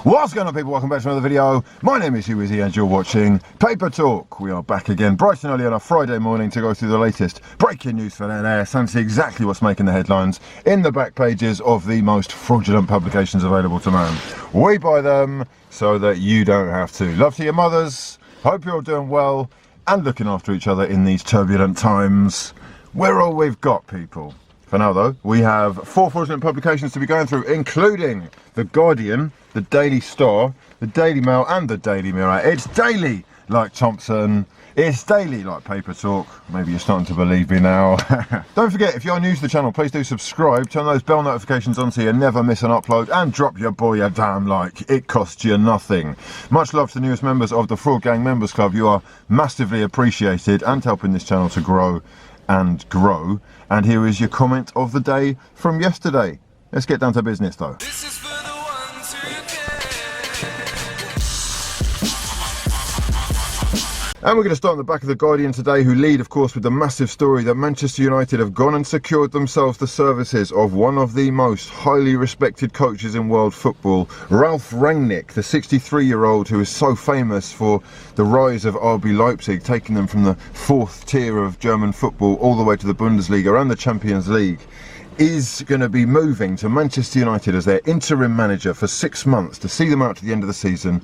What's going on, people? Welcome back to another video. My name is Hugh and you're watching Paper Talk. We are back again bright and early on a Friday morning to go through the latest breaking news for VLAHOVIC and see exactly what's making the headlines in the back pages of the most fraudulent publications available to man. We buy them so that you don't have to. Love to your mothers. Hope you're all doing well and looking after each other in these turbulent times. We're all we've got, people. For now, though, we have 4 fraudulent publications to be going through, including The Guardian, The Daily Star, The Daily Mail and The Daily Mirror. It's daily like Thompson. It's daily like Paper Talk. Maybe you're starting to believe me now. Don't forget, if you're new to the channel, please do subscribe. Turn those bell notifications on so you never miss an upload. And drop your boy a damn like. It costs you nothing. Much love to the newest members of the Fraud Gang Members Club. You are massively appreciated and helping this channel to grow and grow. And here is your comment of the day from yesterday. Let's get down to business, though. This is for the ones who And we're going to start on the back of The Guardian today, who lead, of course, with the massive story that Manchester United have gone and secured themselves the services of one of the most highly respected coaches in world football, Ralf Rangnick, the 63-year-old who is so famous for the rise of RB Leipzig, taking them from the 4th tier of German football all the way to the Bundesliga and the Champions League, is going to be moving to Manchester United as their interim manager for 6 months to see them out to the end of the season,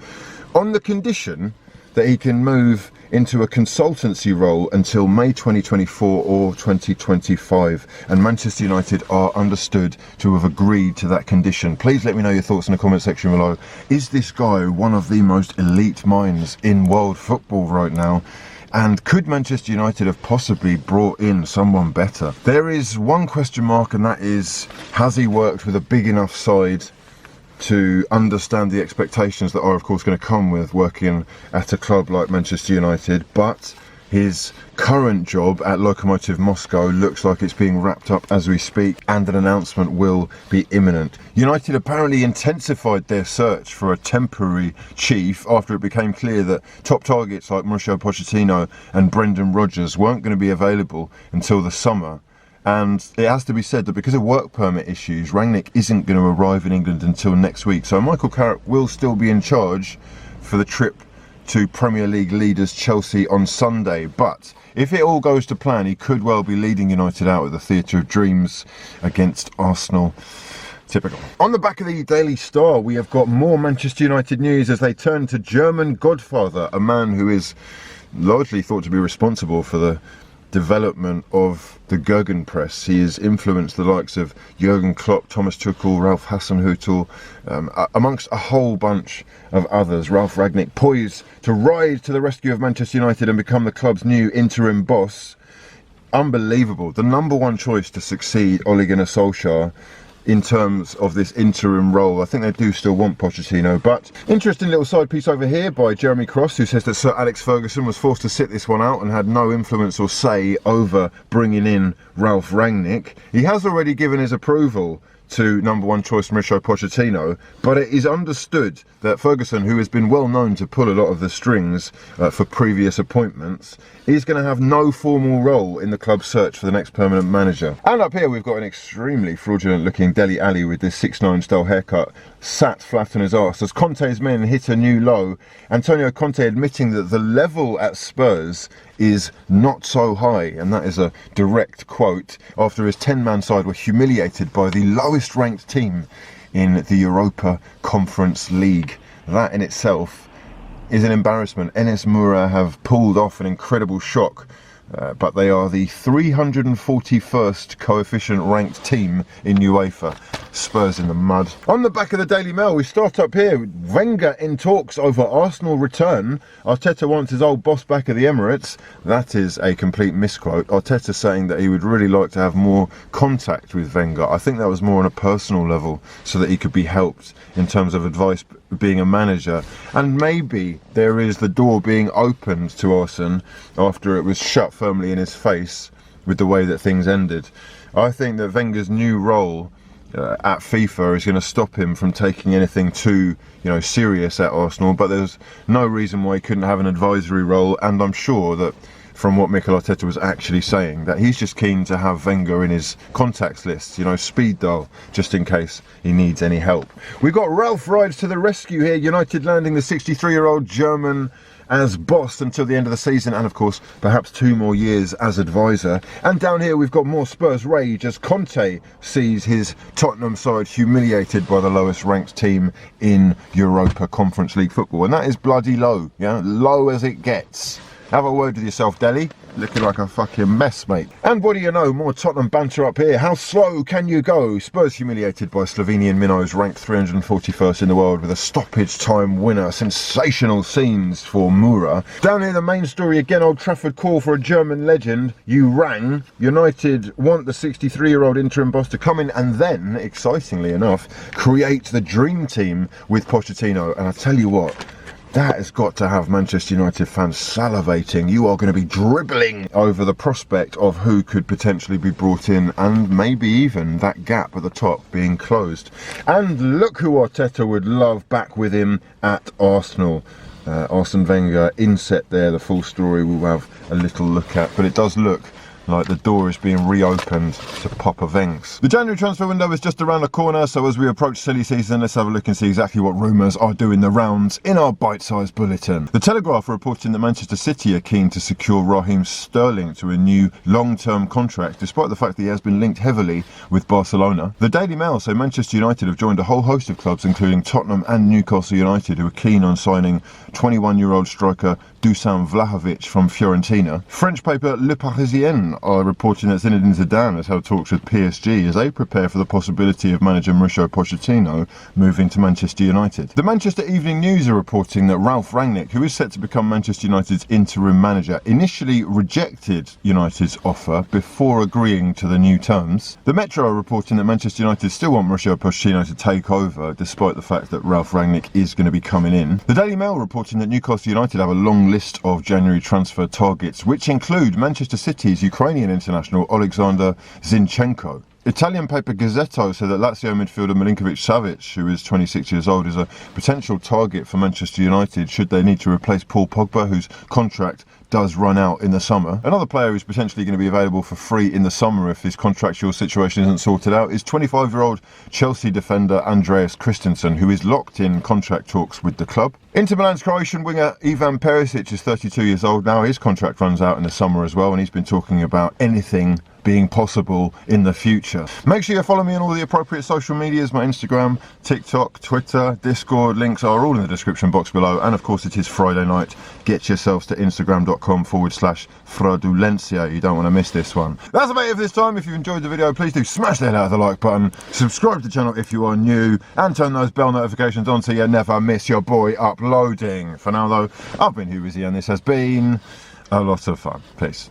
on the condition that he can move into a consultancy role until May 2024 or 2025, and Manchester United are understood to have agreed to that condition. Please let me know your thoughts in the comment section below. Is this guy one of the most elite minds in world football right now? And could Manchester United have possibly brought in someone better? There is one question mark, and that is, has he worked with a big enough side to understand the expectations that are, of course, going to come with working at a club like Manchester United? But his current job at Lokomotiv Moscow looks like it's being wrapped up as we speak, and an announcement will be imminent. United apparently intensified their search for a temporary chief after it became clear that top targets like Mauricio Pochettino and Brendan Rodgers weren't going to be available until the summer. And it has to be said that because of work permit issues, Rangnick isn't going to arrive in England until next week. So Michael Carrick will still be in charge for the trip to Premier League leaders Chelsea on Sunday. But if it all goes to plan, he could well be leading United out at the Theatre of Dreams against Arsenal. Typical. On the back of the Daily Star, we have got more Manchester United news as they turn to German godfather, a man who is largely thought to be responsible for the development of the Gegenpress. He has influenced the likes of Jurgen Klopp, Thomas Tuchel, Ralf Hasenhüttl, amongst a whole bunch of others. Ralf Rangnick poised to rise to the rescue of Manchester United and become the club's new interim boss. Unbelievable. The #1 choice to succeed Ole Gunnar Solskjaer in terms of this interim role. I think they do still want Pochettino, but interesting little side piece over here by Jeremy Cross, who says that Sir Alex Ferguson was forced to sit this one out and had no influence or say over bringing in Ralf Rangnick. He has already given his approval to #1 choice Mauricio Pochettino, but it is understood that Ferguson, who has been well known to pull a lot of the strings for previous appointments, is going to have no formal role in the club's search for the next permanent manager. And up here we've got an extremely fraudulent looking Dele Alli with this 6'9" style haircut, sat flat on his arse as Conte's men hit a new low. Antonio Conte admitting that the level at Spurs is not so high, and that is a direct quote after his 10-man side were humiliated by the lowest ranked team in the Europa Conference League. That in itself is an embarrassment. Enes Moura have pulled off an incredible shock, but they are the 341st coefficient ranked team in UEFA. Spurs in the mud. On the back of the Daily Mail, we start up here. Wenger in talks over Arsenal return. Arteta wants his old boss back at the Emirates. That is a complete misquote. Arteta saying that he would really like to have more contact with Wenger. I think that was more on a personal level, so that he could be helped in terms of advice being a manager. And maybe there is the door being opened to Arsene after it was shut firmly in his face with the way that things ended. I think that Wenger's new role at FIFA is going to stop him from taking anything too, serious at Arsenal, but there's no reason why he couldn't have an advisory role, and I'm sure that from what Mikel Arteta was actually saying, that he's just keen to have Wenger in his contacts list, you know, speed dial, just in case he needs any help. We've got Ralf rides to the rescue here, United landing the 63-year-old German as boss until the end of the season, and of course perhaps 2 more years as advisor. And down here we've got more Spurs rage as Conte sees his Tottenham side humiliated by the lowest ranked team in Europa Conference League football, and that is bloody low, yeah, low as it gets. Have a word with yourself, Delhi. Looking like a fucking mess, mate. And what do you know, more Tottenham banter up here. How slow can you go? Spurs humiliated by Slovenian minnows, ranked 341st in the world with a stoppage time winner. Sensational scenes for Mura. Down here, the main story again, Old Trafford call for a German legend. You rang. United want the 63-year-old interim boss to come in and then, excitingly enough, create the dream team with Pochettino. And I tell you what, that has got to have Manchester United fans salivating. You are going to be dribbling over the prospect of who could potentially be brought in, and maybe even that gap at the top being closed. And look who Arteta would love back with him at Arsenal. Arsene Wenger, inset there, the full story we'll have a little look at, but it does look like the door is being reopened to Papa Vengs. The January transfer window is just around the corner, so as we approach silly season, let's have a look and see exactly what rumours are doing the rounds in our bite-sized bulletin. The Telegraph are reporting that Manchester City are keen to secure Raheem Sterling to a new long-term contract, despite the fact that he has been linked heavily with Barcelona. The Daily Mail say Manchester United have joined a whole host of clubs, including Tottenham and Newcastle United, who are keen on signing 21-year-old striker Dusan Vlahovic from Fiorentina. French paper Le Parisien are reporting that Zinedine Zidane has held talks with PSG as they prepare for the possibility of manager Mauricio Pochettino moving to Manchester United. The Manchester Evening News are reporting that Ralf Rangnick, who is set to become Manchester United's interim manager, initially rejected United's offer before agreeing to the new terms. The Metro are reporting that Manchester United still want Mauricio Pochettino to take over, despite the fact that Ralf Rangnick is going to be coming in. The Daily Mail reporting that Newcastle United have a long list of January transfer targets, which include Manchester City's Ukrainian international Alexander Zinchenko. Italian paper Gazzetto said that Lazio midfielder Milinkovic-Savic, who is 26 years old, is a potential target for Manchester United should they need to replace Paul Pogba, whose contract does run out in the summer. Another player who's potentially going to be available for free in the summer if his contractual situation isn't sorted out is 25-year-old Chelsea defender Andreas Christensen, who is locked in contract talks with the club. Inter Milan's Croatian winger Ivan Perisic is 32 years old now. His contract runs out in the summer as well, and he's been talking about anything being possible in the future. Make sure you follow me on all the appropriate social medias. My Instagram, TikTok, Twitter, Discord links are all in the description box below. And of course it is Friday night. Get yourselves to instagram.com/fraudulencia. You don't want to miss this one. That's about it for this time. If you enjoyed the video, please do smash the hell out of the like button. Subscribe to the channel if you are new, and turn those bell notifications on so you never miss your boy uploading. For now though, I've been Hugh, and this has been a lot of fun. Peace.